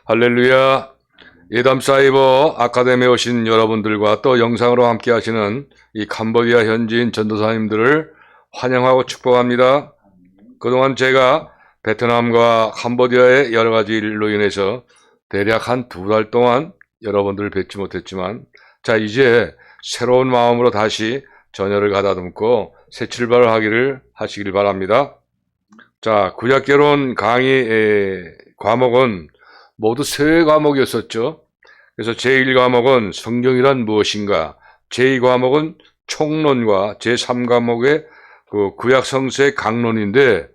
할렐루야. 예담사이버 아카데미에 오신 여러분들과 또 영상으로 함께 하시는 이 캄보디아 현지인 전도사님들을 환영하고 축복합니다. 그동안 제가 베트남과 캄보디아의 여러 가지 일로 인해서 대략 한 2달 동안 여러분들을 뵙지 못했지만, 자, 이제 새로운 마음으로 다시 전열을 가다듬고 새 출발을 하시길 바랍니다. 자, 구약개론 강의 과목은 모두 3과목이었었죠. 그래서 제1과목은 성경이란 무엇인가, 제2과목은 총론과 제3과목의 그 구약성서의 강론인데,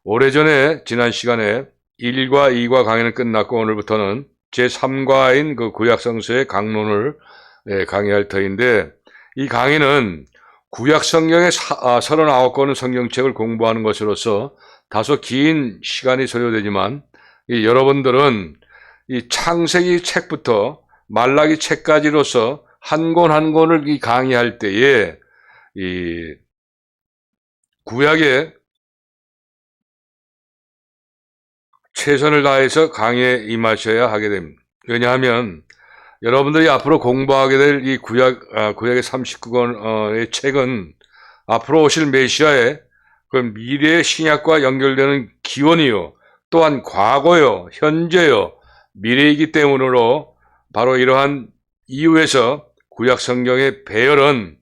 오래전에 지난 시간에 1과 2과 강의는 끝났고 오늘부터는 제3과인 그 구약성서의 강론을 강의할 터인데, 이 강의는 구약성경의 39권의 성경책을 공부하는 것으로서 다소 긴 시간이 소요되지만, 여러분들은 이 창세기 책부터 말라기 책까지로서 한 권 한 권을 이 강의할 때에 이 구약에 최선을 다해서 강의에 임하셔야 하게 됩니다. 왜냐하면 여러분들이 앞으로 공부하게 될 이 구약의 39권의 책은 앞으로 오실 메시아의 그 미래의 신약과 연결되는 기원이요, 또한 과거요, 현재요, 미래이기 때문으로 바로 이러한 이유에서 구약 성경의 배열은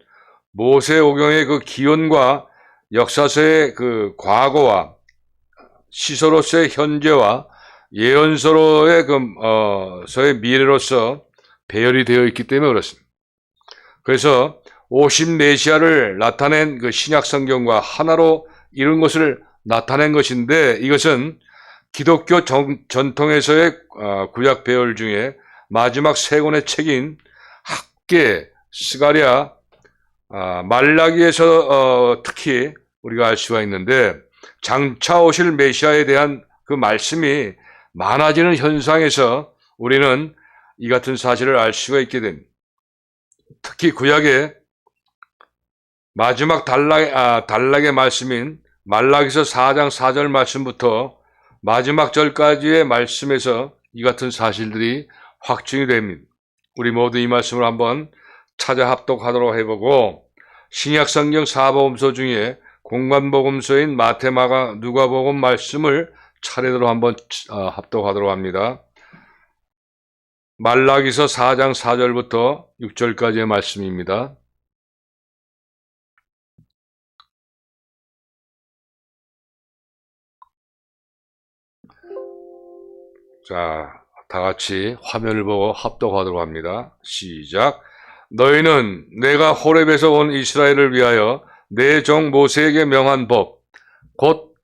모세오경의 그 기원과 역사서의 그 과거와 시서로서의 현재와 예언서로의 서의 미래로서 배열이 되어 있기 때문에 그렇습니다. 그래서 오신 메시아를 나타낸 그 신약 성경과 하나로 이룬 것을 나타낸 것인데, 이것은 기독교 전통에서의 구약 배열 중에 마지막 3권의 책인 학개, 스가랴, 말라기에서 특히 우리가 알 수가 있는데, 장차 오실 메시아에 대한 그 말씀이 많아지는 현상에서 우리는 이 같은 사실을 알 수가 있게 됩니다. 특히 구약의 마지막 단락의 말씀인 말라기서 4장 4절 말씀부터 마지막 절까지의 말씀에서 이 같은 사실들이 확증이 됩니다. 우리 모두 이 말씀을 한번 찾아 합독하도록 해보고, 신약성경 4복음서 중에 공관복음서인 마태, 마가, 누가복음 말씀을 차례대로 한번 합독하도록 합니다. 말라기서 4장 4절부터 6절까지의 말씀입니다. 자, 다 같이 화면을 보고 합독하도록 합니다. 시작. 너희는 내가 호렙에서 온 이스라엘을 위하여 내 종 모세에게 명한 법, 곧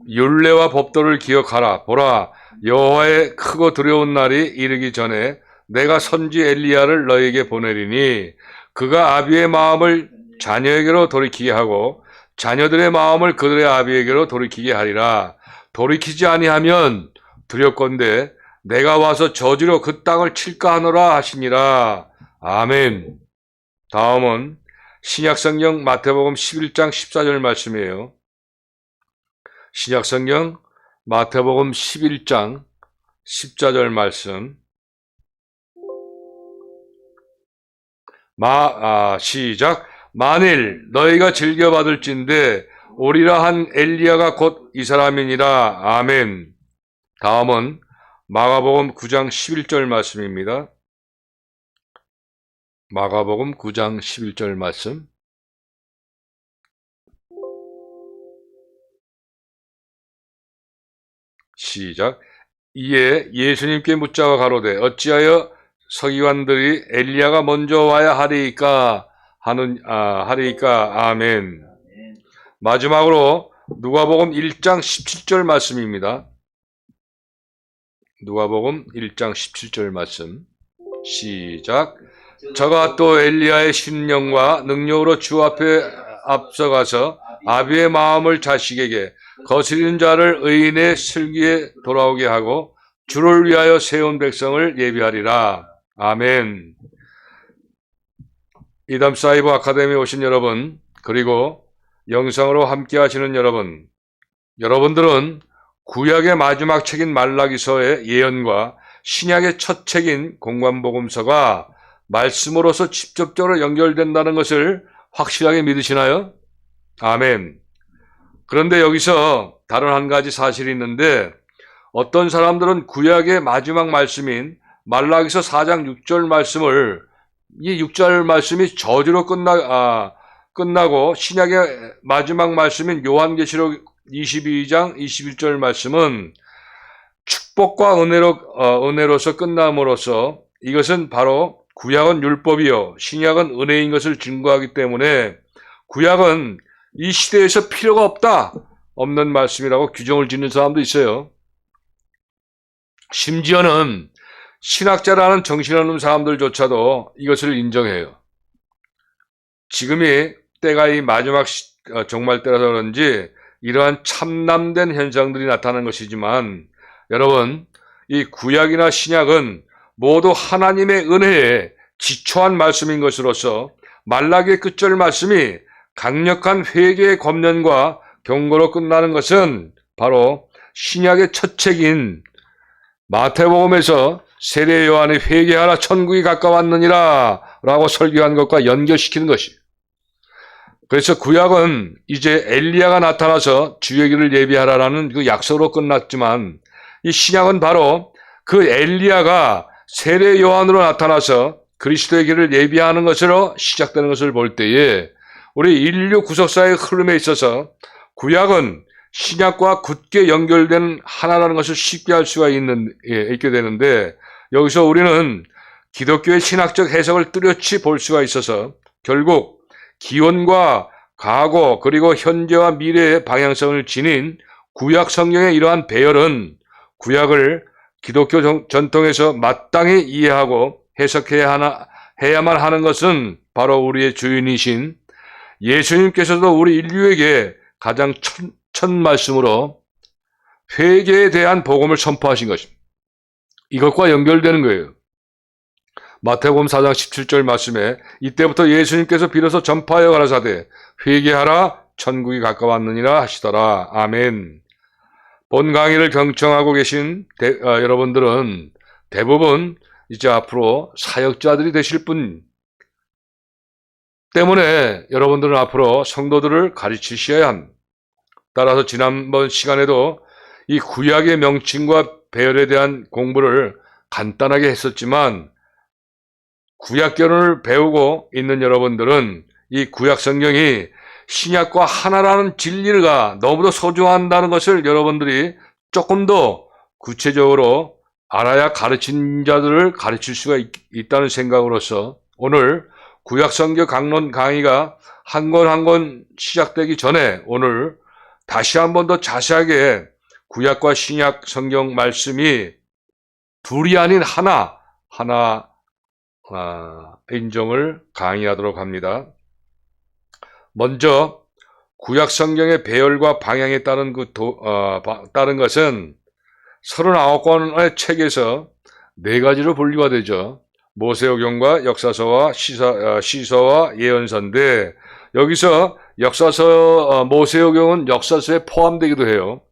율례와 법도를 기억하라. 보라, 여호와의 크고 두려운 날이 이르기 전에 내가 선지 엘리야를 너희에게 보내리니 그가 아비의 마음을 자녀에게로 돌이키게 하고 자녀들의 마음을 그들의 아비에게로 돌이키게 하리라. 돌이키지 아니하면 두렵건대 내가 와서 저주로 그 땅을 칠까 하노라 하시니라. 아멘. 다음은 신약성경 마태복음 11장 14절 말씀이에요. 신약성경 마태복음 11장 14절 말씀. 시작. 만일 너희가 즐겨받을진대 오리라 한 엘리야가 곧 이 사람이니라. 아멘. 다음은 마가복음 9장 11절 말씀입니다. 마가복음 9장 11절 말씀. 시작. 이에 예수님께 묻자가 가로되 어찌하여 서기관들이 엘리야가 먼저 와야 하리이까 하리이까. 아멘. 마지막으로 누가복음 1장 17절 말씀입니다. 누가복음 1장 17절 말씀. 시작. 저가 또 엘리야의 신령과 능력으로 주 앞에 앞서가서 아비의 마음을 자식에게 거스리는 자를 의인의 슬기에 돌아오게 하고 주를 위하여 세운 백성을 예비하리라. 아멘. 이담사이버 아카데미에 오신 여러분, 그리고 영상으로 함께 하시는 여러분, 여러분들은 구약의 마지막 책인 말라기서의 예언과 신약의 첫 책인 공관복음서가 말씀으로서 직접적으로 연결된다는 것을 확실하게 믿으시나요? 아멘. 그런데 여기서 다른 한 가지 사실이 있는데, 어떤 사람들은 구약의 마지막 말씀인 말라기서 4장 6절 말씀을, 이 6절 말씀이 저주로 끝나고 신약의 마지막 말씀인 요한계시록 22장 21절 말씀은 축복과 은혜로서 끝남으로써 이것은 바로 구약은 율법이요 신약은 은혜인 것을 증거하기 때문에 구약은 이 시대에서 필요가 없는 말씀이라고 규정을 짓는 사람도 있어요. 심지어는 신학자라는 정신없는 사람들조차도 이것을 인정해요. 지금이 때가 이 마지막 종말 때라서 그런지 이러한 참남된 현상들이 나타나는 것이지만, 여러분, 이 구약이나 신약은 모두 하나님의 은혜에 기초한 말씀인 것으로서 말라기의 끝절 말씀이 강력한 회개의 권면과 경고로 끝나는 것은 바로 신약의 첫 책인 마태복음에서 세례 요한이 회개하라 천국이 가까웠느니라 라고 설교한 것과 연결시키는 것이에요. 그래서 구약은 이제 엘리야가 나타나서 주의 길을 예비하라라는 그 약속으로 끝났지만, 이 신약은 바로 그 엘리야가 세례 요한으로 나타나서 그리스도의 길을 예비하는 것으로 시작되는 것을 볼 때에 우리 인류 구속사의 흐름에 있어서 구약은 신약과 굳게 연결된 하나라는 것을 쉽게 알 수가 있게 되는데, 여기서 우리는 기독교의 신학적 해석을 뚜렷이 볼 수가 있어서 결국 기원과 과거 그리고 현재와 미래의 방향성을 지닌 구약 성경의 이러한 배열은 구약을 기독교 전통에서 마땅히 이해하고 해야만 하는 것은 바로 우리의 주인이신 예수님께서도 우리 인류에게 가장 첫 말씀으로 회개에 대한 복음을 선포하신 것입니다. 이것과 연결되는 거예요. 마태복음 4장 17절 말씀에 이때부터 예수님께서 비로소 전파하여 가라사대 회개하라 천국이 가까웠느니라 하시더라. 아멘. 본 강의를 경청하고 계신 여러분들은 대부분 이제 앞으로 사역자들이 되실 분 때문에 여러분들은 앞으로 성도들을 가르치셔야 합니다. 따라서 지난번 시간에도 이 구약의 명칭과 배열에 대한 공부를 간단하게 했었지만, 구약결론을 배우고 있는 여러분들은 이 구약 성경이 신약과 하나라는 진리가 너무도 소중한다는 것을 여러분들이 조금 더 구체적으로 알아야 가르친 자들을 가르칠 수가 있다는 생각으로서 오늘 구약 성경 강론 강의가 한 권 한 권 시작되기 전에 오늘 다시 한 번 더 자세하게 구약과 신약 성경 말씀이 둘이 아닌 하나 인정을 강의하도록 합니다. 먼저 구약 성경의 배열과 방향에 따른 따른 것은 39권의 책에서 네 가지로 분류가 되죠. 모세오경과 역사서와 시서와 예언서인데, 여기서 모세오경은 역사서에 포함되기도 해요.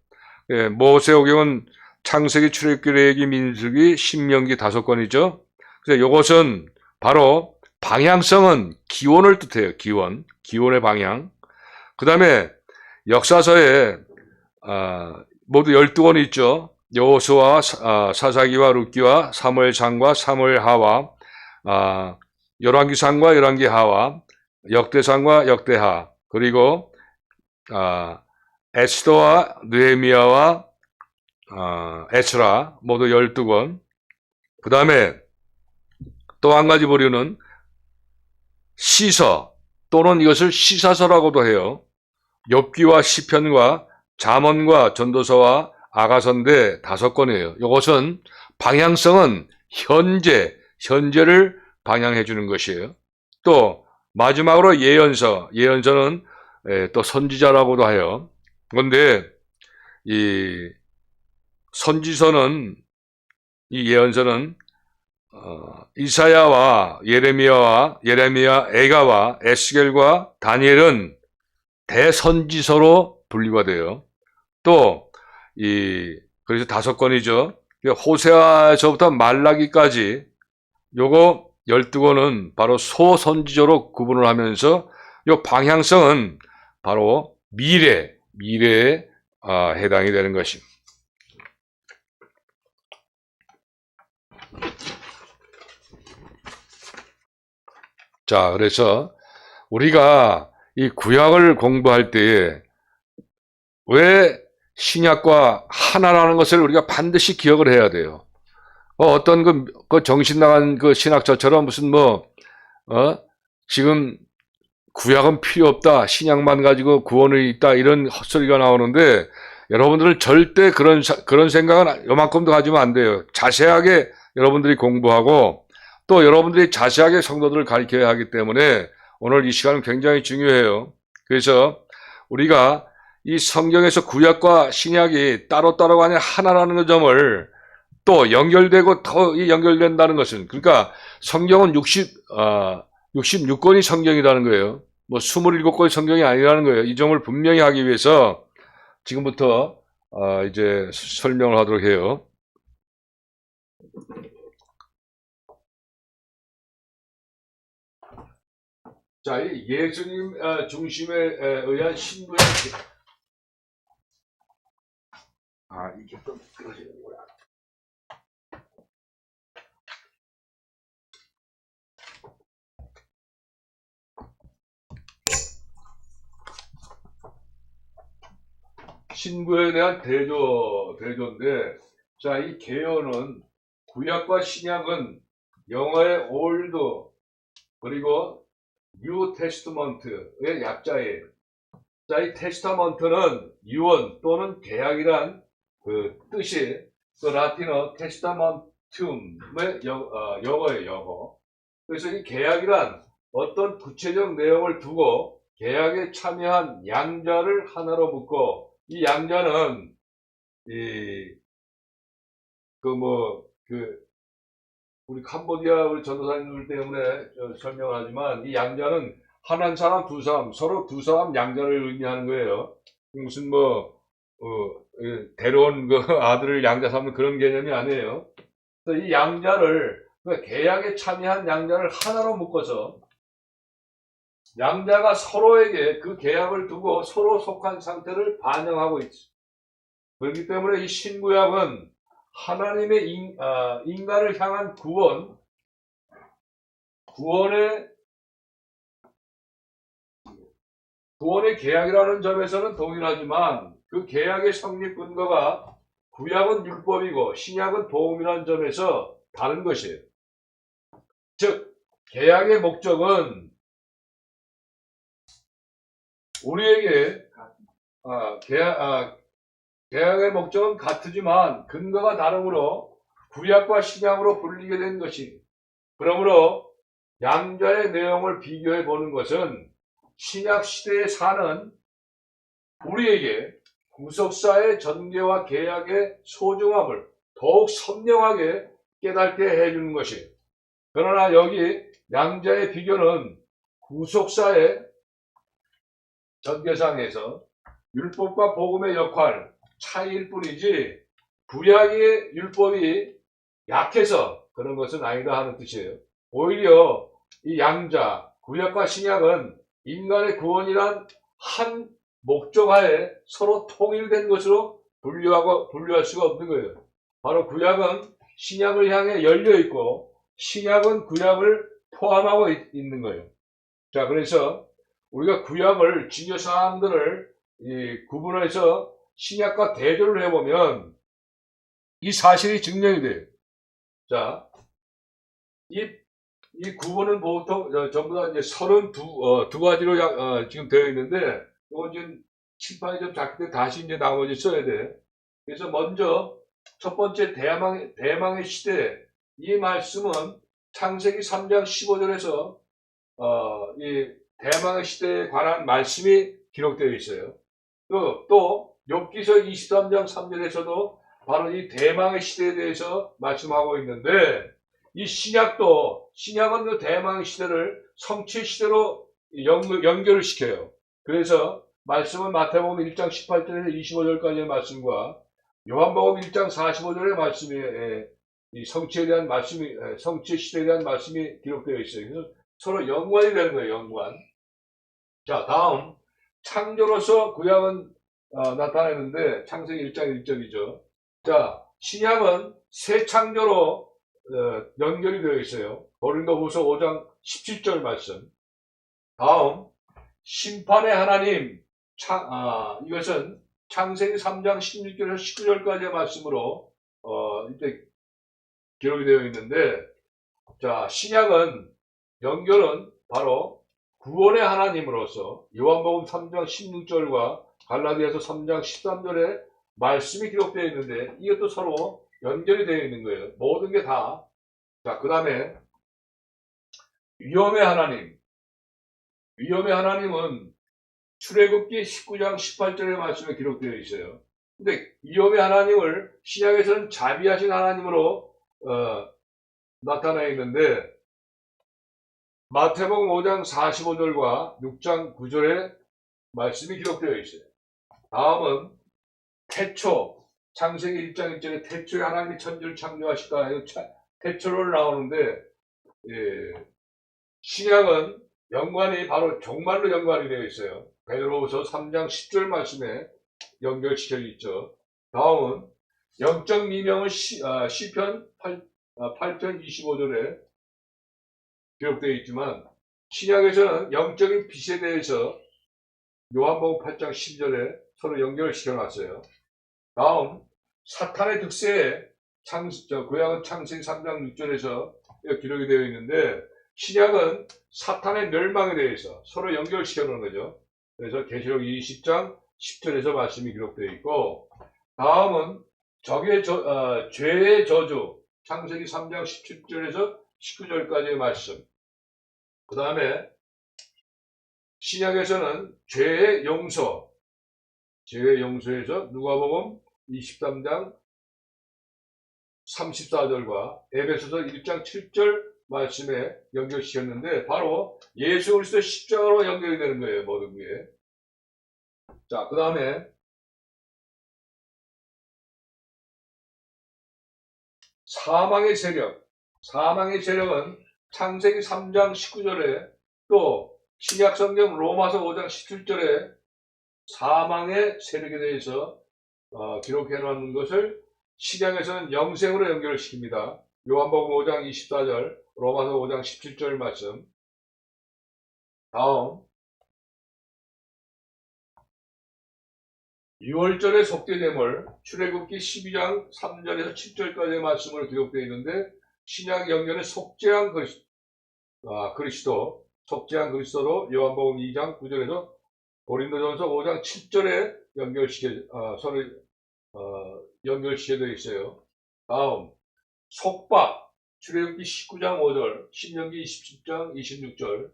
모세오경은 창세기, 출애굽기, 레위기, 민수기, 신명기 5권이죠. 그래서 이것은 바로 방향성은 기원을 뜻해요. 기원의 방향. 그 다음에 역사서에 모두 12권이 있죠. 여호수아, 사사기와 룻기와 사무엘상과 사무엘하와 열왕기상과 열왕기하와 역대상과 역대하, 그리고 에스더와 느헤미야와 에스라 모두 12권. 그 다음에 또 한 가지 부류는 시서 또는 이것을 시사서라고도 해요. 욥기와 시편과 잠언과 전도서와 아가서인데 5권이에요. 이것은 방향성은 현재를 방향해 주는 것이에요. 또 마지막으로 예언서는 또 선지자라고도 해요. 그런데 이 선지서는, 이 예언서는 이사야와 예레미야, 에가와 에스겔과 다니엘은 대선지서로 분류가 돼요. 또 그래서 5권이죠. 호세아서부터 말라기까지 요거 12권은 바로 소선지자로 구분을 하면서 요 방향성은 바로 미래에 해당이 되는 것입니다. 자, 그래서 우리가 이 구약을 공부할 때에 왜 신약과 하나라는 것을 우리가 반드시 기억을 해야 돼요. 어떤 그 정신 나간 그 신학자처럼 무슨 지금 구약은 필요 없다, 신약만 가지고 구원이 있다, 이런 헛소리가 나오는데, 여러분들은 절대 그런 생각은 요만큼도 가지면 안 돼요. 자세하게 여러분들이 공부하고 또 여러분들이 자세하게 성도들을 가르쳐야 하기 때문에 오늘 이 시간은 굉장히 중요해요. 그래서 우리가 이 성경에서 구약과 신약이 따로따로가 아니라 하나라는 점을 또 연결되고 더 연결된다는 것은, 그러니까 성경은 66권이 성경이라는 거예요. 27권이 성경이 아니라는 거예요. 이 점을 분명히 하기 위해서 지금부터 이제 설명을 하도록 해요. 자, 이 예수님 중심에 의한 신부의 이게 또 끊어지는구나. 신부에 대한 대조인데, 자, 이 개요는 구약과 신약은 영어의 올드 그리고 뉴 테스트먼트의 약자예요. 자, 이 테스타먼트는 유언 또는 계약이란 그 뜻이 그 라틴어 테스타먼툼의 영어예요, 영어. 그래서 이 계약이란 어떤 구체적 내용을 두고 계약에 참여한 양자를 하나로 묶고, 이 양자는 우리 캄보디아 우리 전도사님들 때문에 설명을 하지만, 이 양자는 한 사람, 두 사람, 서로 두 사람 양자를 의미하는 거예요. 무슨 데려온 그 아들을 양자 삼는 그런 개념이 아니에요. 그래서 이 양자를, 계약에 참여한 양자를 하나로 묶어서 양자가 서로에게 그 계약을 두고 서로 속한 상태를 반영하고 있죠. 그렇기 때문에 이 신구약은 하나님의 인간을 향한 구원의 계약이라는 점에서는 동일하지만, 그 계약의 성립 근거가 구약은 율법이고 신약은 복음이라는 점에서 다른 것이에요. 즉, 계약의 목적은 우리에게 계약의 목적은 같으지만 근거가 다르므로 구약과 신약으로 분리게 된 것이, 그러므로 양자의 내용을 비교해 보는 것은 신약 시대에 사는 우리에게 구속사의 전개와 계약의 소중함을 더욱 선명하게 깨닫게 해주는 것이에요. 그러나 여기 양자의 비교는 구속사의 전개상에서 율법과 복음의 역할 차이일 뿐이지, 구약의 율법이 약해서 그런 것은 아니다 하는 뜻이에요. 오히려 이 양자, 구약과 신약은 인간의 구원이란 한 목적하에 서로 통일된 것으로 분류할 수가 없는 거예요. 바로 구약은 신약을 향해 열려 있고 신약은 구약을 포함하고 있는 거예요. 자, 그래서 우리가 구약을 중요 사항들을 구분해서 신약과 대조를 해보면 이 사실이 증명이 돼요. 자, 이 구분은 보통 전부 다 이제 32가지로 지금 되어 있는데, 이거 지금 칠판이 좀 작기 때문에 다시 이제 나머지 써야 돼. 그래서 먼저 첫 번째 대망의 시대, 이 말씀은 창세기 3장 15절에서 이 대망의 시대에 관한 말씀이 기록되어 있어요. 또 욥기서 23장 3절에서도 바로 이 대망의 시대에 대해서 말씀하고 있는데, 이 신약은 그 대망의 시대를 성취 시대로 연결을 시켜요. 그래서 말씀은 마태복음 1장 18절에서 25절까지의 말씀과 요한복음 1장 45절의 말씀이 이 성취에 대한 말씀이 성취 시대에 대한 말씀이 기록되어 있어요. 그래서 서로 연관이 되는 거예요. 연관. 자, 다음 창조로서 구약은 나타내는데 창세기 1장 1절이죠. 자, 신약은 새 창조로 연결이 되어 있어요. 고린도후서 5장 17절 말씀. 다음 심판의 하나님 이것은 창세기 3장 16절에서 19절까지의 말씀으로 이때 기록이 되어 있는데, 자, 신약은 연결은 바로 구원의 하나님으로서 요한복음 3장 16절과 갈라디아서 3장 13절에 말씀이 기록되어 있는데 이것도 서로 연결이 되어 있는 거예요. 모든 게 다. 자, 그 다음에 위엄의 하나님. 위엄의 하나님은 출애굽기 19장 18절의 말씀에 기록되어 있어요. 근데 위엄의 하나님을 신약에서는 자비하신 하나님으로 나타나 있는데 마태복음 5장 45절과 6장 9절에 말씀이 기록되어 있어요. 다음은 태초, 창세기 1장 1절에 태초에 하나님이 천지를 창조하시다. 태초를 나오는데 신약은 연관이 바로 종말로 연관이 되어 있어요. 베드로후서 3장 10절 말씀에 연결시켜 있죠. 다음은 영적 미명은 시편 8편 25절에 기록되어 있지만 신약에서는 영적인 빛에 대해서 요한복음 8장 10절에 서로 연결시켜 놨어요. 다음 사탄의 득세에 구약은 창세기 3장 6절에서 기록이 되어 있는데 신약은 사탄의 멸망에 대해서 서로 연결시켜 놓은 거죠. 그래서 계시록 20장 10절에서 말씀이 기록되어 있고, 다음은 죄의 저주 창세기 3장 17절에서 19절까지의 말씀. 그 다음에 신약에서는 죄의 용서에서 누가복음 23장 34절과 에베소서 1장 7절 말씀에 연결시켰는데 바로 예수 그리스도 십자가로 연결이 되는 거예요. 모든 게. 자, 그 다음에 사망의 세력은 창세기 3장 19절에 또 신약성경 로마서 5장 17절에 사망의 세력에 대해서 기록해 놓은 것을 신약에서는 영생으로 연결을 시킵니다. 요한복음 5장 24절, 로마서 5장 17절 말씀. 다음 6월절의 속죄제물 출애굽기 12장 3절에서 7절까지의 말씀으로 기록되어 있는데 신약 연결의 속죄한 그리스도, 속죄한 그리스도로 요한복음 2장 9절에서 고린도전서 5장 7절에 서로 연결시켜 되어 있어요. 다음 속박 출애굽기 19장 5절, 신명기 27장 26절.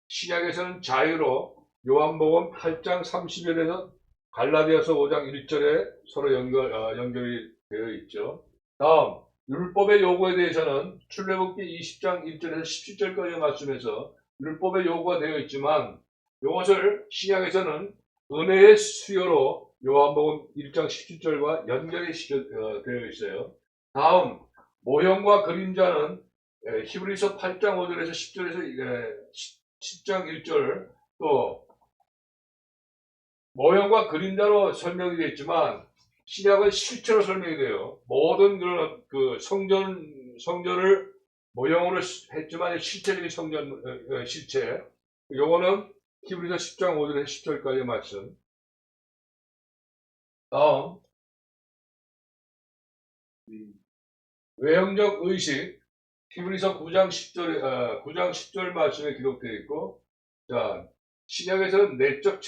신약에서는 자유로 요한복음 8장 30절에서 갈라디아서 5장 1절에 서로 연결이 되어 있죠. 다음 율법의 요구에 대해서는 출애굽기 20장 1절에서 17절까지의 말씀에서 율법의 요구가 되어 있지만 이것을 신약에서는 은혜의 수요로 요한복음 1장 17절과 연결이 되어 있어요. 다음 모형과 그림자는 히브리서 8장 5절에서 10절에서 10장 1절 또 모형과 그림자로 설명이 되어 있지만 신약은 실체로 설명이 돼요. 모든 그런 성전을 모형으로 했지만 실체적인 실체. 요거는 히브리서 10장 5절에서 10절까지의 말씀. 다음 외형적 의식 히브리서 9장 10절 말씀에 기록되어 있고, 자, 신약에서는 내적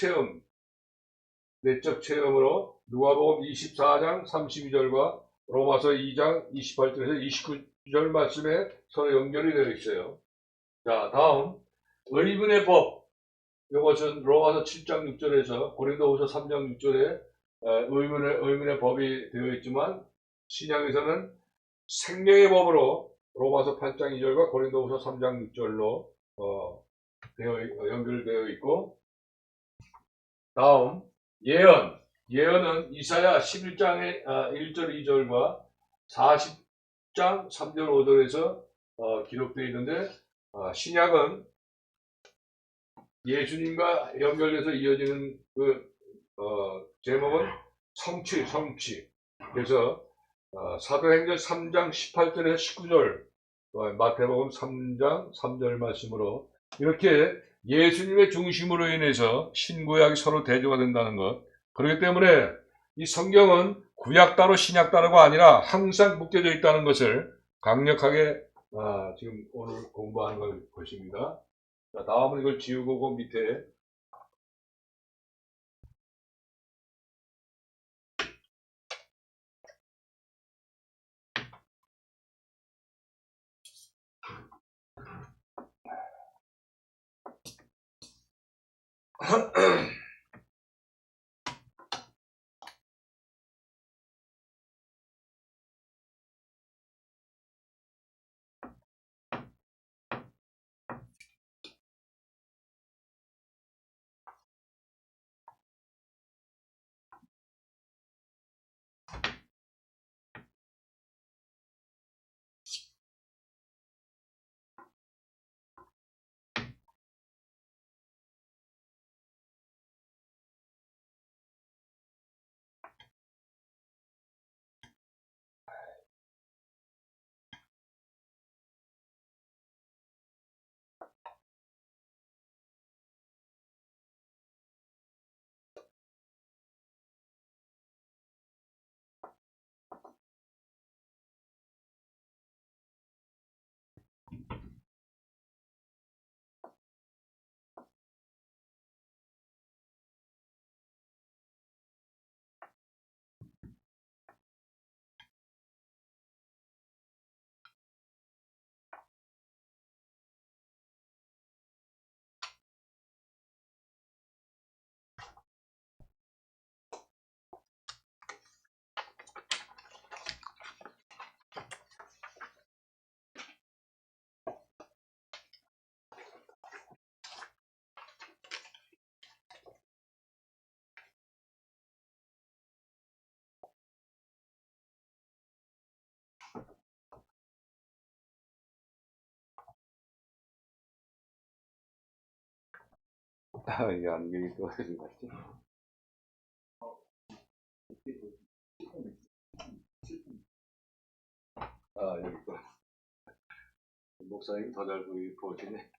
체험으로 누가복음 24장 32절과 로마서 2장 28절에서 29절 말씀에 서로 연결이 되어 있어요. 자, 다음 의문의 법. 이것은 로마서 7장 6절에서 고린도후서 3장 6절에 의문의 법이 되어 있지만 신약에서는 생명의 법으로 로마서 8장 2절과 고린도후서 3장 6절로 연결되어 있고, 다음 예언 예언은 이사야 11장의 1절 2절과 40장 3절 5절에서 기록되어 있는데 신약은 예수님과 연결돼서 이어지는 그 제목은 성취. 그래서 사도행전 3장 18절에서 19절, 마태복음 3장 3절 말씀으로 이렇게 예수님의 중심으로 인해서 신구약이 서로 대조가 된다는 것. 그렇기 때문에 이 성경은 구약 따로 신약 따로가 아니라 항상 묶여져 있다는 것을 강력하게 지금 오늘 공부하는 것입니다. 자, 다음은 이걸 지우고 그 밑에 이 안경이 떨어진 것 같지? 여기 또 목사님 더 잘 보이시네.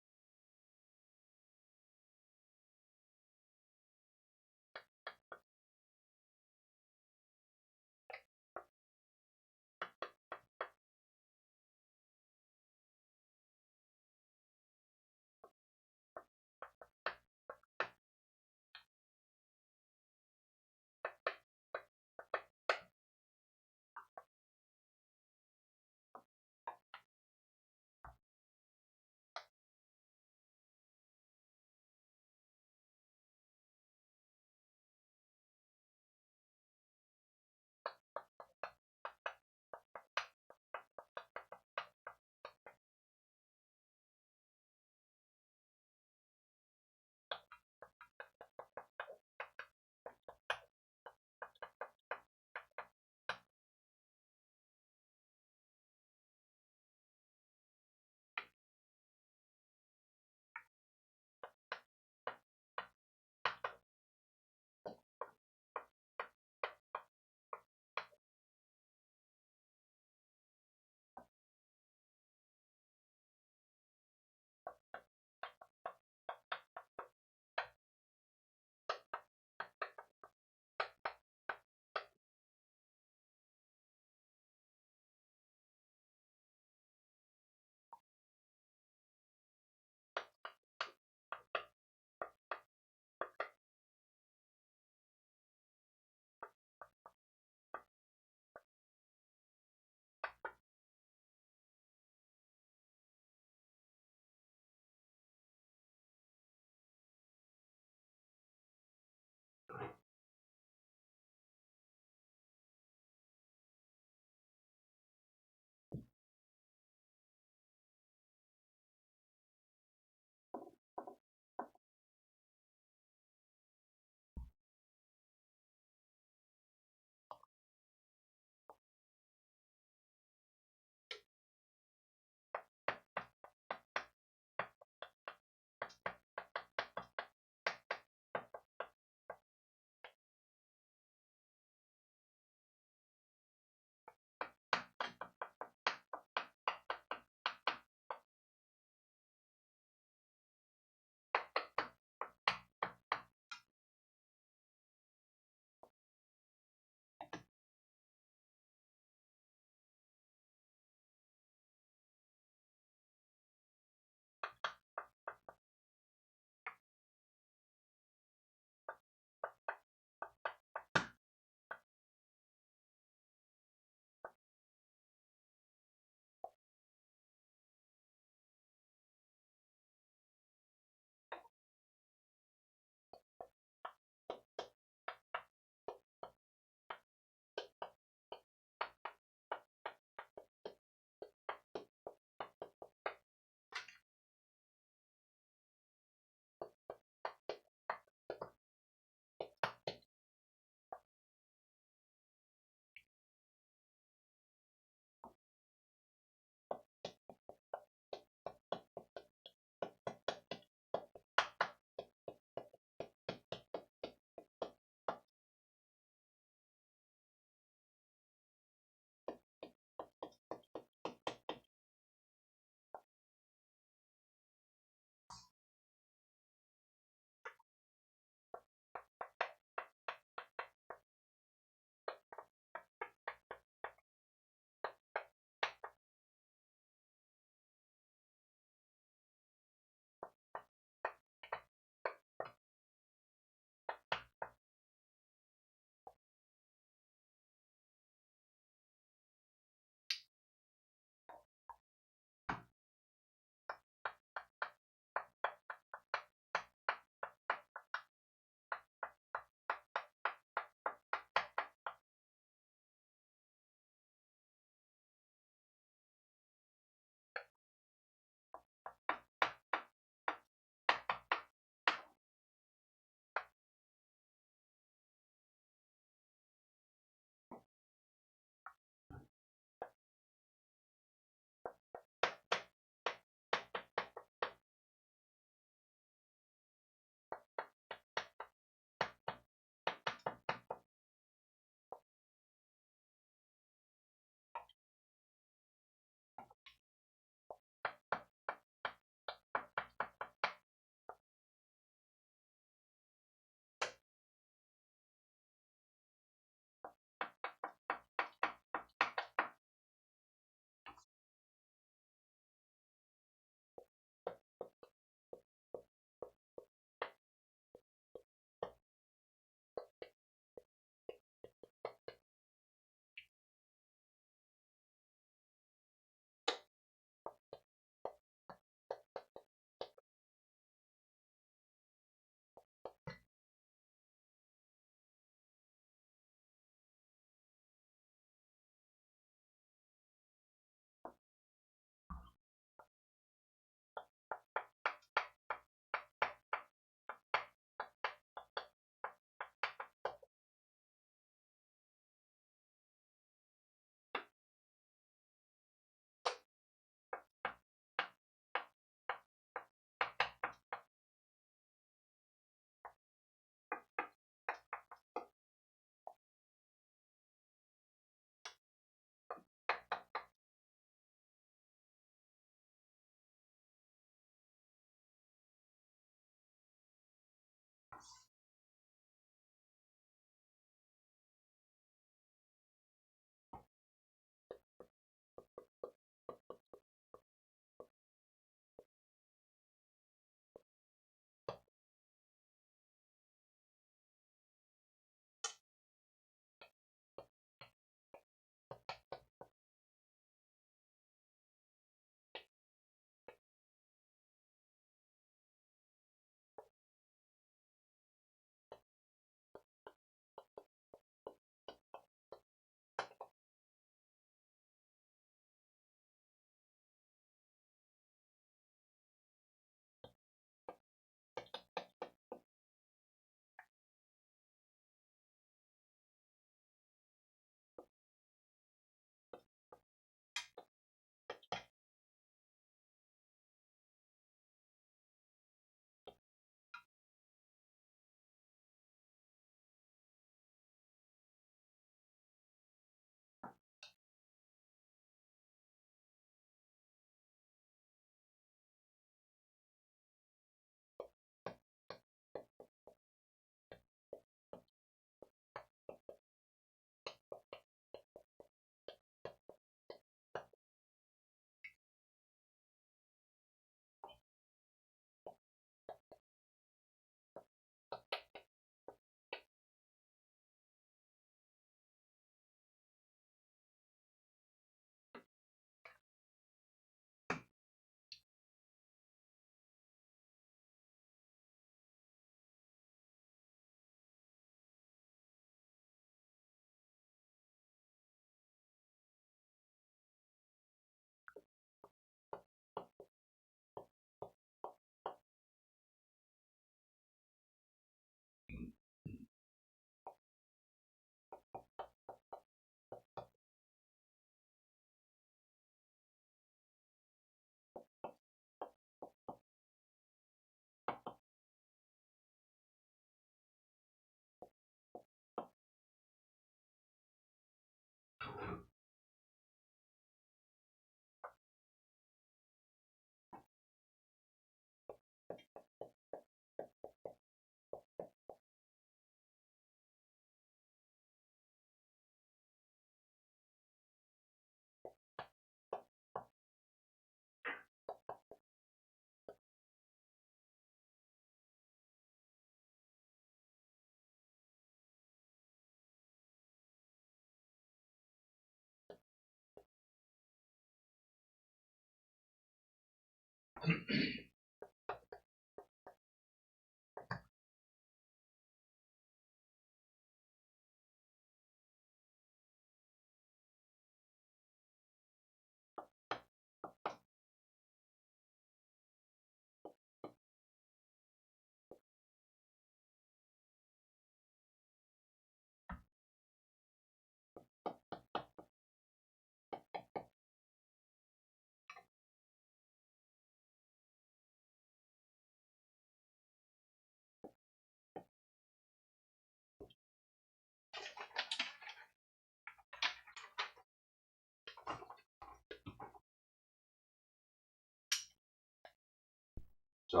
자,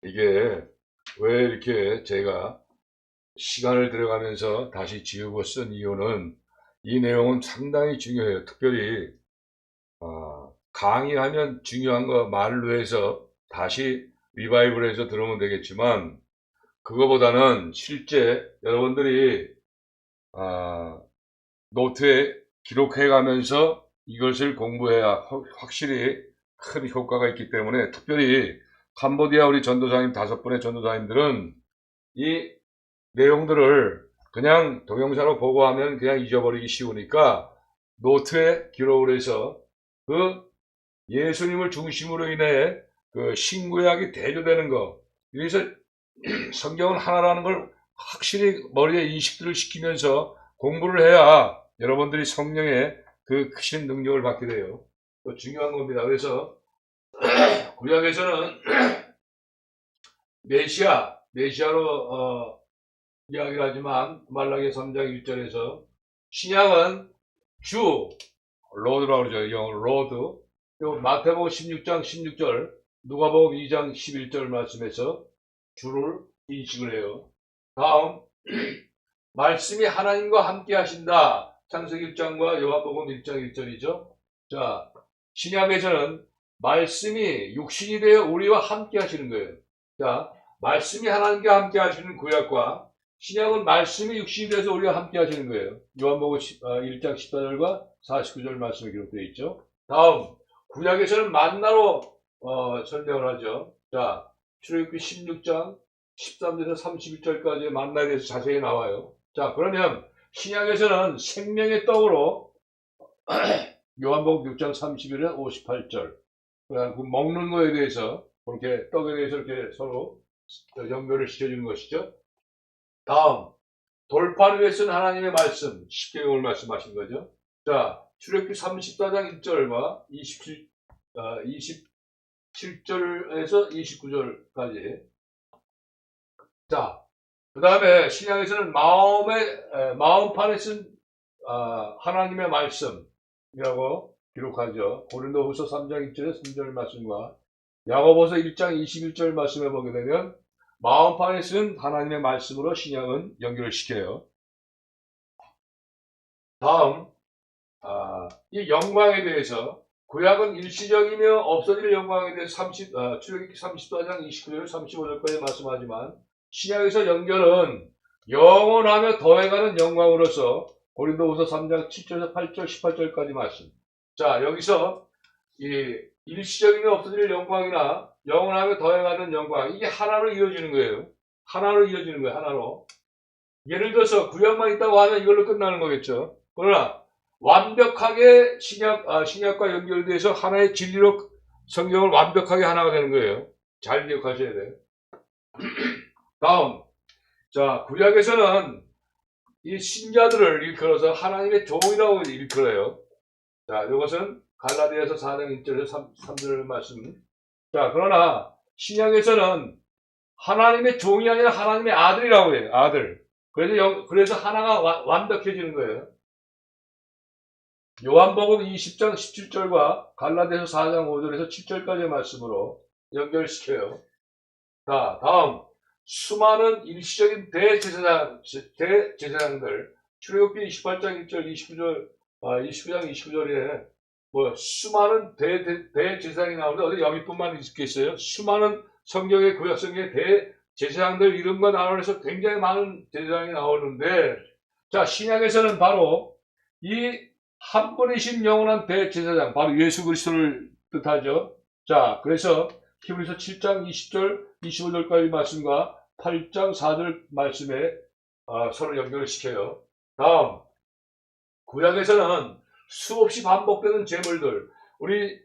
이게 왜 이렇게 제가 시간을 들여가면서 다시 지우고 쓴 이유는 이 내용은 상당히 중요해요. 특별히 강의하면 중요한 거 말로 해서 다시 리바이벌해서 들으면 되겠지만 그거보다는 실제 여러분들이 노트에 기록해가면서 이것을 공부해야 확실히 큰 효과가 있기 때문에 특별히 캄보디아 우리 전도사님 5분의 전도사님들은 이 내용들을 그냥 동영상으로 보고 하면 그냥 잊어버리기 쉬우니까 노트에 기록을 해서 그 예수님을 중심으로 인해 그 신구약이 대조되는 거, 그래서 성경은 하나라는 걸 확실히 머리에 인식들을 시키면서 공부를 해야 여러분들이 성령의 그 크신 능력을 받게 돼요. 또 중요한 겁니다. 그래서 구약에서는 메시아로 이야기를 하지만 말라기 3장 1절에서 신약은 주, 로드라고 그러죠. 영어 로드. 그리고 마태복음 16장 16절, 누가복음 2장 11절 말씀에서 주를 인식을 해요. 다음 말씀이 하나님과 함께 하신다. 창세기 1장과 요한복음 1장 1절이죠. 자, 신약에서는 말씀이 육신이 되어 우리와 함께 하시는 거예요. 자, 말씀이 하나님과 함께 하시는 구약과 신약은 말씀이 육신이 되어서 우리와 함께 하시는 거예요. 요한복음 1장 14절과 49절 말씀이 기록되어 있죠. 다음, 구약에서는 만나로 설명을 하죠. 자, 출애굽기 16장 13절에서 31절까지 만나에 대해서 자세히 나와요. 자, 그러면 신약에서는 생명의 떡으로 요한복음 6장 31절 58절 그 먹는 거에 대해서 그렇게 떡에 대해서 이렇게 서로 연결을 시켜주는 것이죠. 다음 돌파를 위해서는 하나님의 말씀 십계명을 말씀하신 거죠. 자, 출애굽기 34장 1절과 27절에서 29절까지. 자, 그 다음에 신약에서는 마음판에 쓴 하나님의 말씀이라고 기록하죠. 고린도후서 3장 1절에 3절 말씀과 야고보서 1장 21절 말씀에 보게 되면 마음판에 쓴 하나님의 말씀으로 신약은 연결을 시켜요. 다음 이 영광에 대해서 구약은 일시적이며 없어질 영광에 대해서 출애굽기 34장 29절 35절까지 말씀하지만 신약에서 연결은 영원하며 더해가는 영광으로서 고린도후서 3장 7절에서 8절 18절까지 말씀. 자, 여기서 이 일시적이며 없어질 영광이나 영원하며 더해가는 영광, 이게 하나로 이어지는 거예요. 하나로 이어지는 거예요. 하나로. 예를 들어서 구약만 있다고 하면 이걸로 끝나는 거겠죠. 그러나 완벽하게 신약과 연결돼서 하나의 진리로 성경을 완벽하게 하나가 되는 거예요. 잘 기억하셔야 돼요. 다음, 자, 구약에서는 이 신자들을 일컬어서 하나님의 종이라고 일컬어요. 자, 이것은 갈라디아서 4장 1절에서 3절 말씀. 자, 그러나 신약에서는 하나님의 종이 아니라 하나님의 아들이라고 해요. 아들. 그래서 하나가 완벽해지는 거예요. 요한복음 20장 17절과 갈라디아서 4장 5절에서 7절까지의 말씀으로 연결시켜요. 자, 다음 수많은 일시적인 대제사장들 출애굽기 28장 1절 29장 29절에 수많은 대제사장이 나오는데 어디 여기뿐만 있겠어요? 수많은 성경의 구약 성경의 대제사장들 이름과 나눠서 굉장히 많은 제사장이 나오는데, 자, 신약에서는 바로 이 한 분이신 영원한 대제사장, 바로 예수 그리스도를 뜻하죠. 자, 그래서 히브리서 7장 20절, 25절까지 말씀과 8장 4절 말씀에 서로 연결을 시켜요. 다음, 구약에서는 수없이 반복되는 제물들, 우리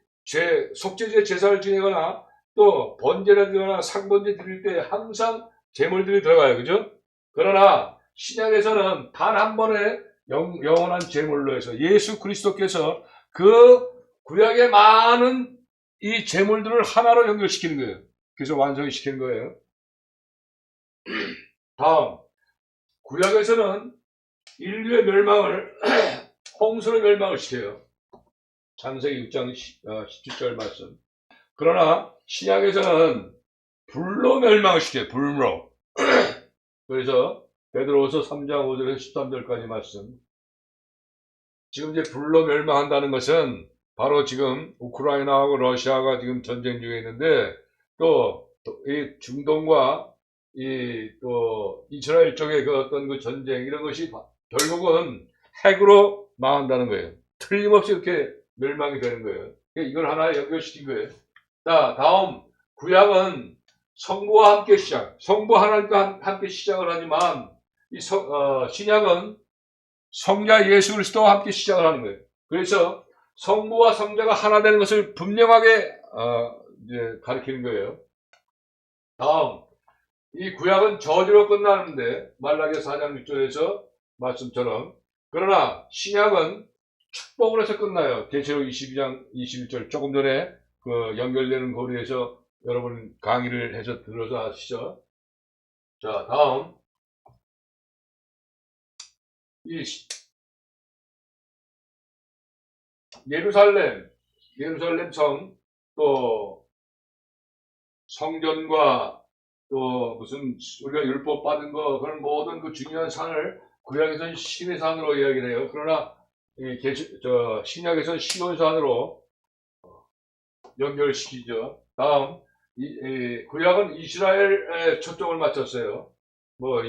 속죄제 제사를 지내거나 또 번제를 드리거나 상번제 드릴 때 항상 제물들이 들어가요. 그죠? 그러나 신약에서는 단 한 번의 영원한 제물로 해서 예수 그리스도께서 그 구약의 많은 이 제물들을 하나로 연결시키는 거예요. 그래서 완성시키는 거예요. 다음, 구약에서는 인류의 멸망을 홍수로 멸망을 시켜요. 창세기 6장 17절 말씀. 그러나 신약에서는 불로 멸망을 시켜요. 불로. 그래서 베드로후서 3장 5절에서 13절까지 말씀. 지금 이제 불로 멸망한다는 것은 바로 지금 우크라이나하고 러시아가 지금 전쟁 중에 있는데 또 이 중동과 또 이스라엘 쪽의 그 어떤 그 전쟁 이런 것이 결국은 핵으로 망한다는 거예요. 틀림없이 이렇게 멸망이 되는 거예요. 이걸 하나 연결시킨 거예요. 자, 다음 구약은 성부와 함께 성부 하나님과 함께 시작을 하지만 신약은 성자 예수 그리스도와 함께 시작을 하는 거예요. 그래서 성부와 성자가 하나 되는 것을 분명하게 이제 가리키는 거예요. 다음, 이 구약은 저주로 끝나는데 말라기야 4장 6절에서 말씀처럼. 그러나 신약은 축복을 해서 끝나요. 계시록 22장 21절 조금 전에 그 연결되는 고리에서 여러분 강의를 해서 들어서 하시죠. 자, 다음 이 예루살렘 성, 또 성전과 또 무슨 우리가 율법 받은 거 그런 모든 그 중요한 산을 구약에서는 신의 산으로 이야기를 해요. 그러나 신약에서는 시온산으로 연결시키죠. 다음 구약은 이스라엘에 초점을 맞췄어요.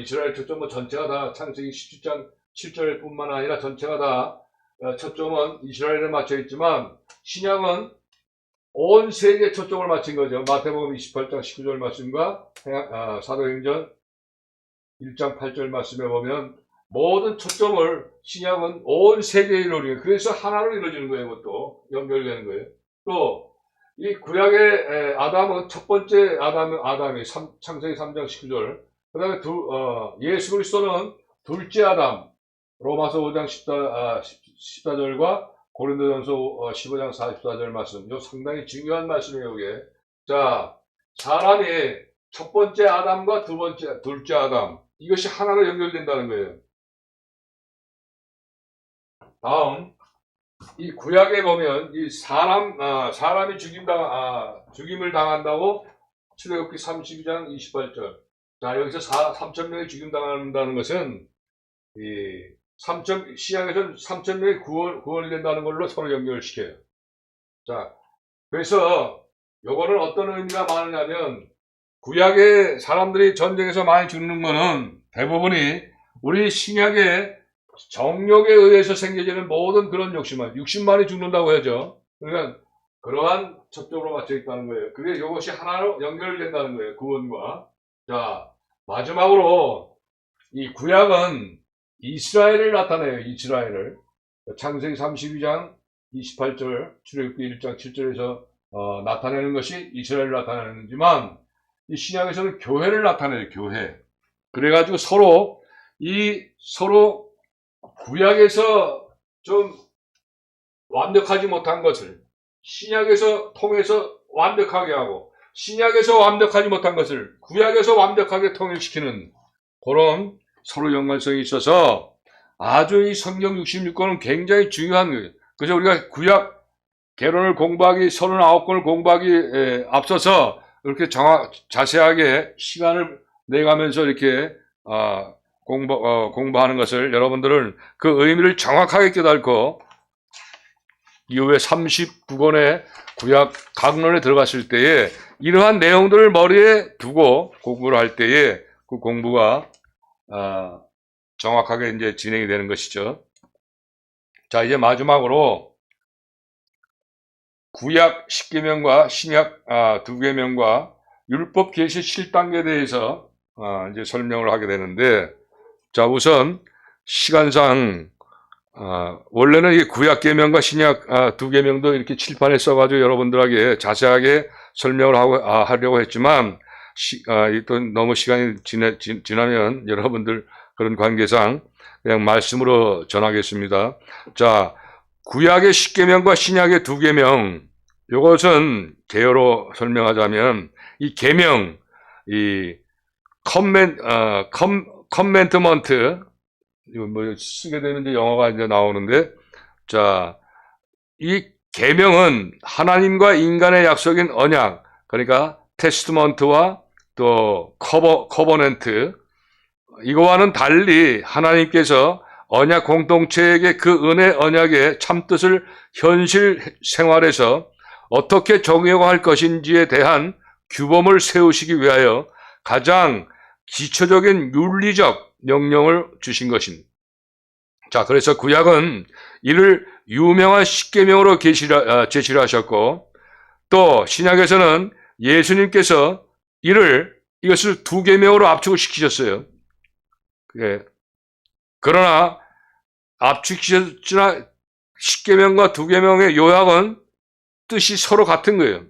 이스라엘 초점 전체가 다 창세기 17장 7절 뿐만 아니라 전체가 다 초점은 이스라엘에 맞춰 있지만 신약은 온 세계에 초점을 맞춘 거죠. 마태복음 28장 19절 말씀과 사도행전 1장 8절 말씀에 보면 모든 초점을 신약은 온 세계에 이루어져요. 그래서 하나로 이루어지는 거예요. 그것도 연결되는 거예요. 또 이 구약의 아담은 첫 번째 아담이 창세기 3장 19절. 그 다음에 예수 그리스도는 둘째 아담. 로마서 5장 14절과 고린도전서 15장 44절 말씀. 이거 상당히 중요한 말씀이에요, 이게. 자, 사람이 첫 번째 아담과 둘째 아담. 이것이 하나로 연결된다는 거예요. 다음, 이 구약에 보면 이 사람이 죽임을 당한다고 출애굽기 32장 28절. 자, 여기서 3,000명이 죽임당한다는 것은 신약에서는 3,000명이 구원이 된다는 걸로 서로 연결시켜요. 자, 그래서 요거는 어떤 의미가 많으냐면 구약의 사람들이 전쟁에서 많이 죽는 거는 대부분이 우리 신약의 정욕에 의해서 생겨지는 모든 그런 육신만이 죽는다고 하죠. 그러니까 그러한 접촉으로 맞춰 있다는 거예요. 그게 이것이 하나로 연결된다는 거예요. 구원과. 자, 마지막으로 이 구약은 이스라엘을 나타내요. 이스라엘을. 창세기 32장 28절, 출애굽기 1장 7절에서 나타내는 것이 이스라엘을 나타내는지만 이 신약에서는 교회를 나타내요. 교회. 그래가지고 서로 구약에서 좀 완벽하지 못한 것을 신약에서 통해서 완벽하게 하고 신약에서 완벽하지 못한 것을 구약에서 완벽하게 통일시키는 그런 서로 연관성이 있어서 아주 이 성경 66권은 굉장히 중요한 거예요. 그래서 우리가 구약 개론을 공부하기 39권을 공부하기 앞서서 이렇게 자세하게 시간을 내가면서 이렇게 공부하는 것을 여러분들은 그 의미를 정확하게 깨닫고 이후에 39권의 구약 강론에 들어갔을 때에 이러한 내용들을 머리에 두고 공부를 할 때에 그 공부가 정확하게 이제 진행이 되는 것이죠. 자, 이제 마지막으로 구약 10계명과 신약 2계명과 율법 계시 7단계에 대해서 이제 설명을 하게 되는데, 자, 우선 시간상 원래는 이 구약 계명과 신약 2계명도 이렇게 칠판에 써가지고 여러분들에게 자세하게 설명을 하려고 했지만, 또 너무 시간이 지나면 여러분들 그런 관계상 그냥 말씀으로 전하겠습니다. 자, 구약의 10계명과 신약의 2계명, 이것은 개요로 설명하자면 이 계명, 이 커멘트먼트, 이거 뭐 쓰게 되면 이제 영어가 이제 나오는데, 자, 이 계명은 하나님과 인간의 약속인 언약, 그러니까 테스트먼트와 또 커버넌트, 이거와는 달리 하나님께서 언약 공동체에게 그 은혜 언약의 참뜻을 현실 생활에서 어떻게 적용할 것인지에 대한 규범을 세우시기 위하여 가장 기초적인 윤리적 명령을 주신 것입니다. 자, 그래서 구약은 이를 유명한 십계명으로 제시를 하셨고, 또 신약에서는 예수님께서 이것을 2계명으로 압축을 시키셨어요. 그러나 압축시켰으나 10계명과 2계명의 요약은 뜻이 서로 같은 거예요.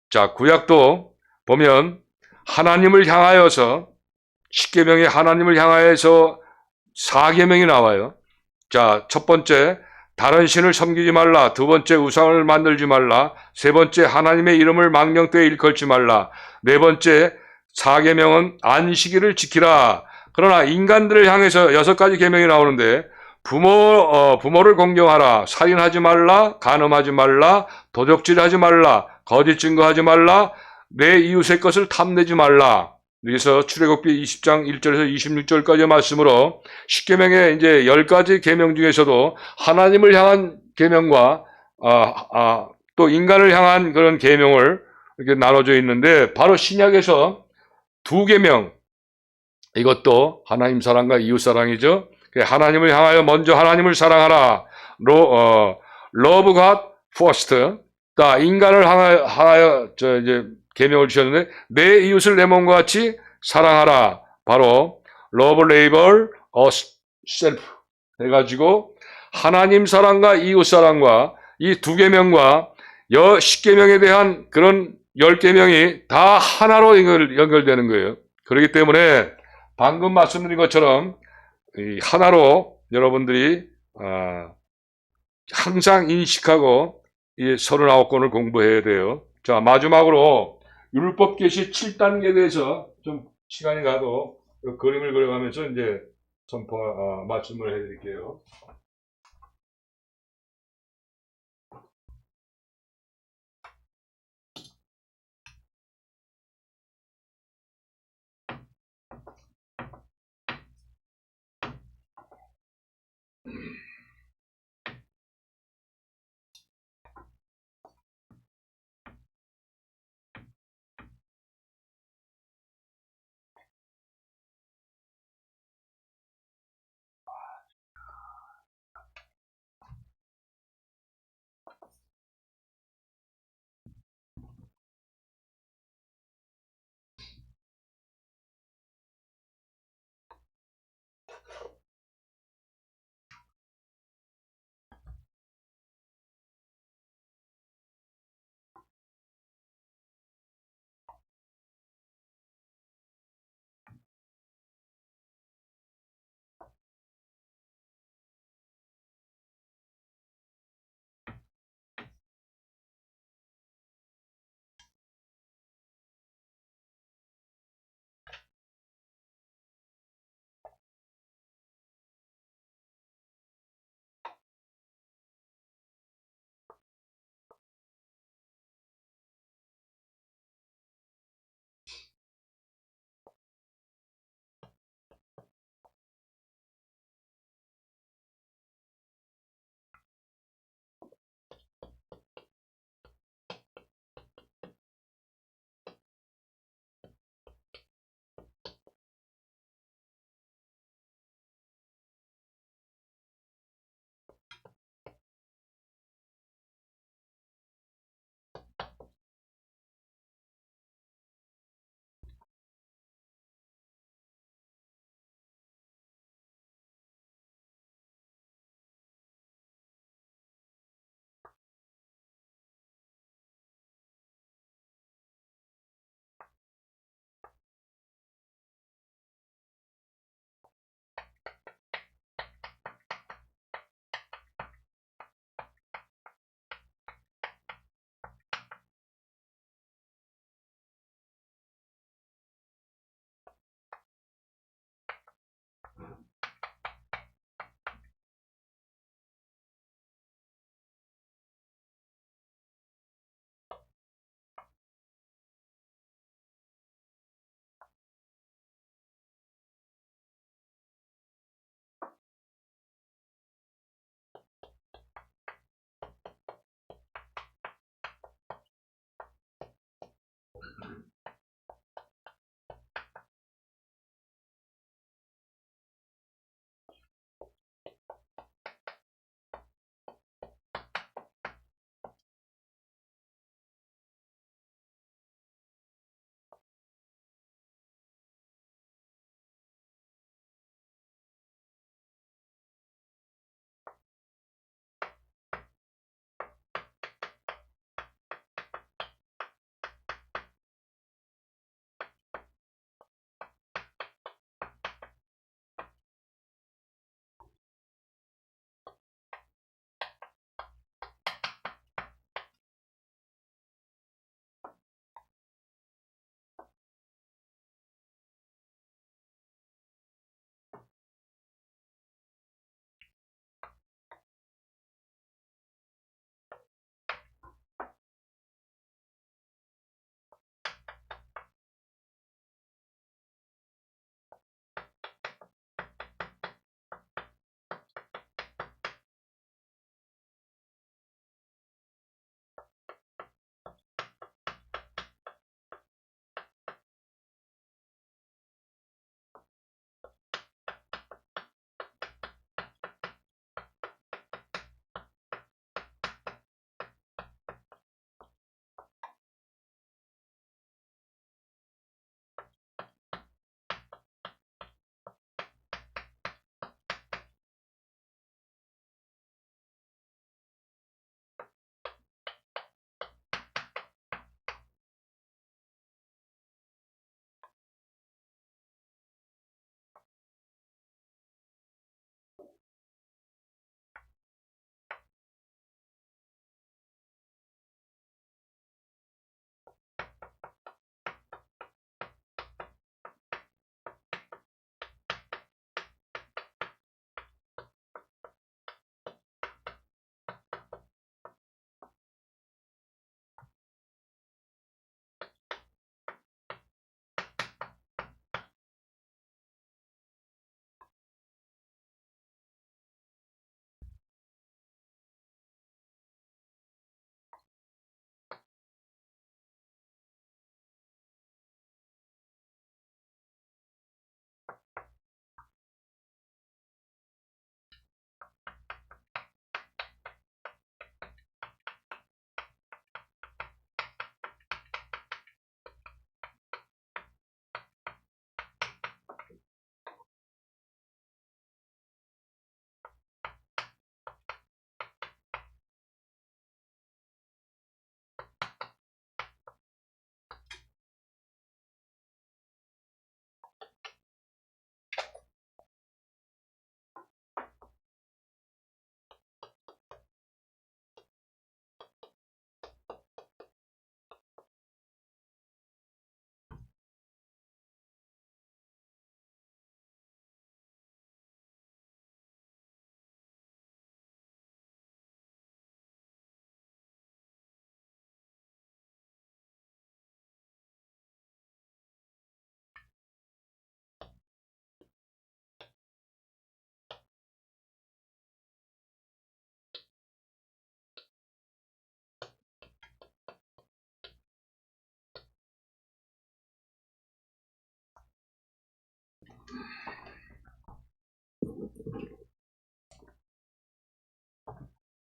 자, 구약도 보면 하나님을 향하여서 10계명이 하나님을 향하여서 4계명이 나와요. 자, 첫 번째, 다른 신을 섬기지 말라. 두 번째, 우상을 만들지 말라. 세 번째, 하나님의 이름을 망령되이 일컬지 말라. 네 번째, 4계명은 안식일을 지키라. 그러나 인간들을 향해서 6가지 계명이 나오는데, 부모를 공경하라. 살인하지 말라. 간음하지 말라. 도적질하지 말라. 거짓 증거하지 말라. 내 이웃의 것을 탐내지 말라. 그래서 출애굽기 20장 1절에서 26절까지의 말씀으로 10계명의 이제 10가지 계명 중에서도 하나님을 향한 계명과 또 인간을 향한 그런 계명을 이렇게 나눠져 있는데, 바로 신약에서 2계명, 이것도 하나님 사랑과 이웃 사랑이죠. 하나님을 향하여 먼저 하나님을 사랑하라. Love God first. 인간을 향하여 이제 계명을 주셨는데, 내 이웃을 내 몸과 같이 사랑하라. 바로 Love neighbor as self 해가지고 하나님 사랑과 이웃 사랑과 이 2계명과 10계명에 대한 그런 10계명이 다 하나로 연결되는 거예요. 그렇기 때문에 방금 말씀드린 것처럼 하나로 여러분들이 항상 인식하고 이 39권을 공부해야 돼요. 자, 마지막으로 율법 계시 7단계에 대해서 좀 시간이 가도 그림을 그려가면서 이제 말씀을 해드릴게요.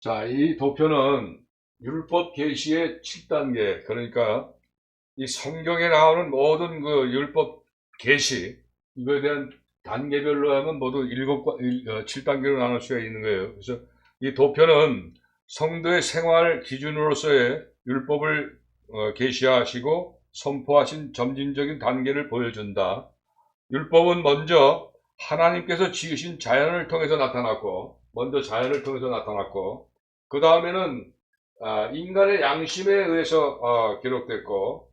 자, 이 도표는 율법 계시의 7단계, 그러니까 이 성경에 나오는 모든 그 율법 계시, 이거에 대한 단계별로 하면 모두 7단계로 나눌 수가 있는 거예요. 그래서 이 도표는 성도의 생활 기준으로서의 율법을 계시하시고 선포하신 점진적인 단계를 보여준다. 율법은 먼저 하나님께서 지으신 자연을 통해서 나타났고, 그 다음에는 인간의 양심에 의해서 기록됐고,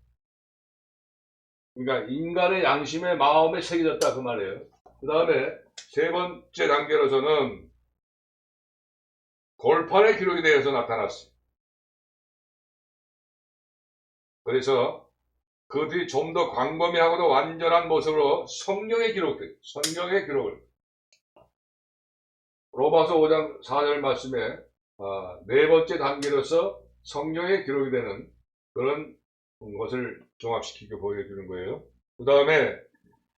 그러니까 인간의 양심의 마음에 새겨졌다 그 말이에요. 그 다음에 세 번째 단계로서는 골판에 기록이 되어서 나타났어요. 그래서 그 뒤 좀 더 광범위하고도 완전한 모습으로 성경에 기록돼요. 성경의 기록을. 로마서 5장 4절 말씀에 네 번째 단계로서 성경에 기록이 되는 그런 것을 종합시키고 보여주는 거예요. 그 다음에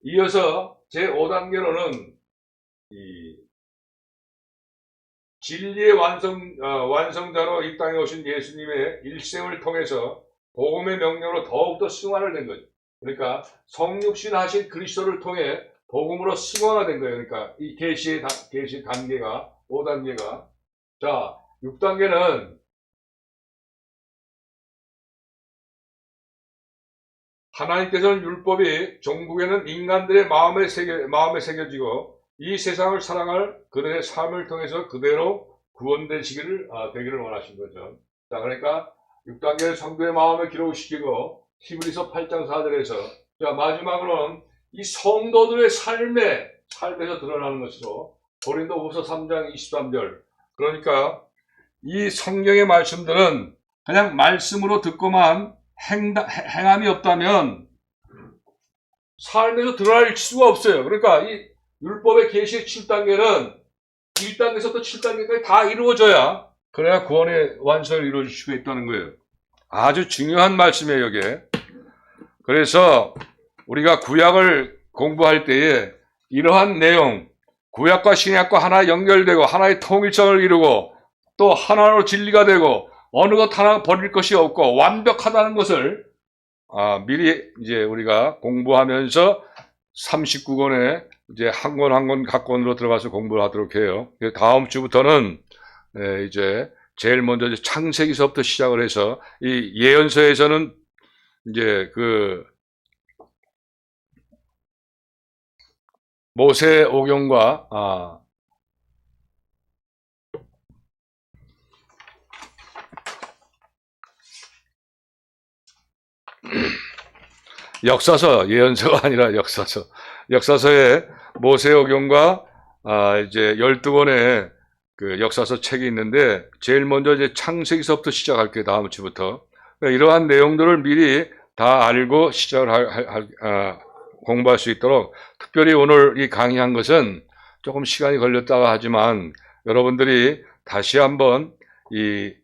이어서 제5단계로는 이 진리의 완성자로 이 땅에 오신 예수님의 일생을 통해서 복음의 명령으로 더욱더 승화를 된 거죠. 그러니까 성육신 하신 그리스도를 통해 복음으로 승화가 된 거예요. 그러니까 이 계시 단계가 5단계가. 자, 6단계는 하나님께서는 율법이 종국에는 인간들의 마음에 새겨지고 이 세상을 사랑할 그들의 삶을 통해서 그대로 구원되시기를 되기를 원하신 거죠. 자, 그러니까 6단계를 성도의 마음에 기록시키고 히브리서 8장 4절에서 자, 마지막으로는 이 성도들의 삶에서 드러나는 것으로 고린도후서 3장 23절. 그러니까 이 성경의 말씀들은 그냥 말씀으로 듣고만 행함이 없다면 삶에서 드러날 수가 없어요. 그러니까 이 율법의 계시 7단계는 1단계에서부터 7단계까지 다 이루어져야 그래야 구원의 완성을 이루어질 수가 있다는 거예요. 아주 중요한 말씀이에요, 이게. 그래서 우리가 구약을 공부할 때에 이러한 내용, 구약과 신약과 하나 연결되고 하나의 통일성을 이루고 또 하나로 진리가 되고 어느 것 하나 버릴 것이 없고 완벽하다는 것을 미리 이제 우리가 공부하면서 39권에 이제 한 권 한 권 각 권으로 들어가서 공부를 하도록 해요. 다음 주부터는 이제 제일 먼저 이제 창세기서부터 시작을 해서 이 예언서에서는 이제 그 모세 오경과 역사서, 예언서가 아니라 역사서에 모세오경과 이제 12권의 그 역사서 책이 있는데 제일 먼저 이제 창세기서부터 시작할게요. 다음 주부터. 그러니까 이러한 내용들을 미리 다 알고 시작을 공부할 수 있도록 특별히 오늘 이 강의한 것은 조금 시간이 걸렸다고 하지만 여러분들이 다시 한번 이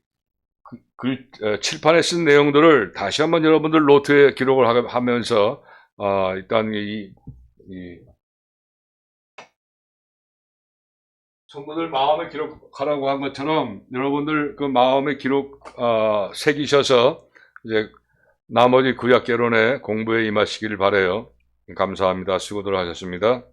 칠판에 쓴 내용들을 다시 한번 여러분들 노트에 기록을 하면서 일단 이 성도들 마음에 기록하라고 한 것처럼 여러분들 그 마음에 기록 새기셔서 이제 나머지 구약 개론의 공부에 임하시기를 바라요. 감사합니다. 수고들 하셨습니다.